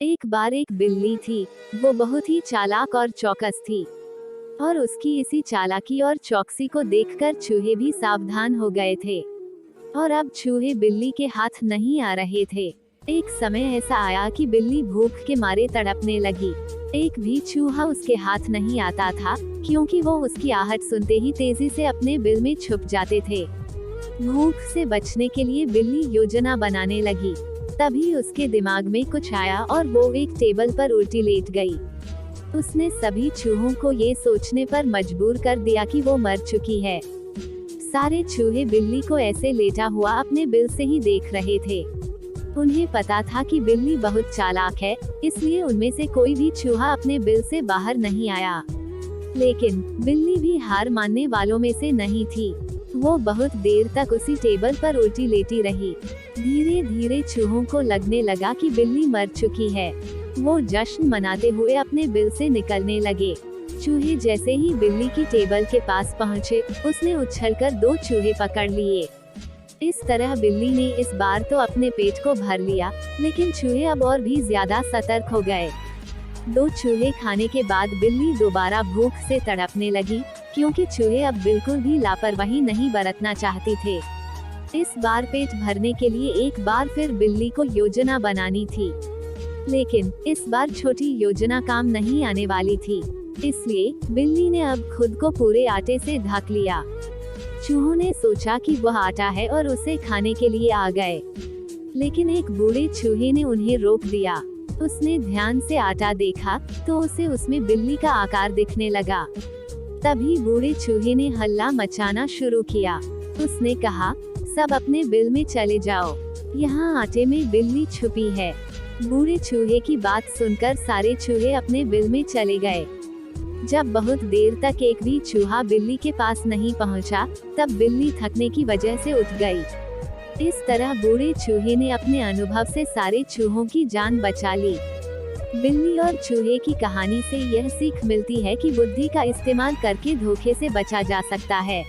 एक बार एक बिल्ली थी। वो बहुत ही चालाक और चौकस थी और उसकी इसी चालाकी और चौकसी को देखकर चूहे भी सावधान हो गए थे। और अब चूहे बिल्ली के हाथ नहीं आ रहे थे। एक समय ऐसा आया कि बिल्ली भूख के मारे तड़पने लगी। एक भी चूहा उसके हाथ नहीं आता था, क्योंकि वो उसकी आहट सुनते ही तेजी से अपने बिल में छुप जाते थे। भूख से बचने के लिए बिल्ली योजना बनाने लगी। तभी उसके दिमाग में कुछ आया और वो एक टेबल पर उल्टी लेट गई। उसने सभी चूहों को ये सोचने पर मजबूर कर दिया कि वो मर चुकी है। सारे चूहे बिल्ली को ऐसे लेटा हुआ अपने बिल से ही देख रहे थे। उन्हें पता था कि बिल्ली बहुत चालाक है, इसलिए उनमें से कोई भी चूहा अपने बिल से बाहर नहीं आया। लेकिन बिल्ली भी हार मानने वालों में से नहीं थी। वो बहुत देर तक उसी टेबल पर उल्टी लेटी रही। धीरे धीरे चूहों को लगने लगा कि बिल्ली मर चुकी है। वो जश्न मनाते हुए अपने बिल से निकलने लगे। चूहे जैसे ही बिल्ली की टेबल के पास पहुँचे, उसने उछलकर 2 चूहे पकड़ लिए। इस तरह बिल्ली ने इस बार तो अपने पेट को भर लिया, लेकिन चूहे अब और भी ज्यादा सतर्क हो गए। 2 चूहे खाने के बाद बिल्ली दोबारा भूख से तड़पने लगी, क्योंकि चूहे अब बिल्कुल भी लापरवाही नहीं बरतना चाहते थे। इस बार पेट भरने के लिए एक बार फिर बिल्ली को योजना बनानी थी, लेकिन इस बार छोटी योजना काम नहीं आने वाली थी। इसलिए बिल्ली ने अब खुद को पूरे आटे से ढक लिया। चूहों ने सोचा कि वह आटा है और उसे खाने के लिए आ गए, लेकिन एक बूढ़े चूहे ने उन्हें रोक दिया। उसने ध्यान से आटा देखा तो उसे उसमें बिल्ली का आकार दिखने लगा। तभी बूढ़े चूहे ने हल्ला मचाना शुरू किया। उसने कहा, सब अपने बिल में चले जाओ, यहाँ आटे में बिल्ली छुपी है। बूढ़े चूहे की बात सुनकर सारे चूहे अपने बिल में चले गए। जब बहुत देर तक एक भी चूहा बिल्ली के पास नहीं पहुंचा, तब बिल्ली थकने की वजह से उठ गई। इस तरह बूढ़े चूहे ने अपने अनुभव से सारे चूहों की जान बचा ली। बिल्ली और चूहे की कहानी से यह सीख मिलती है कि बुद्धि का इस्तेमाल करके धोखे से बचा जा सकता है।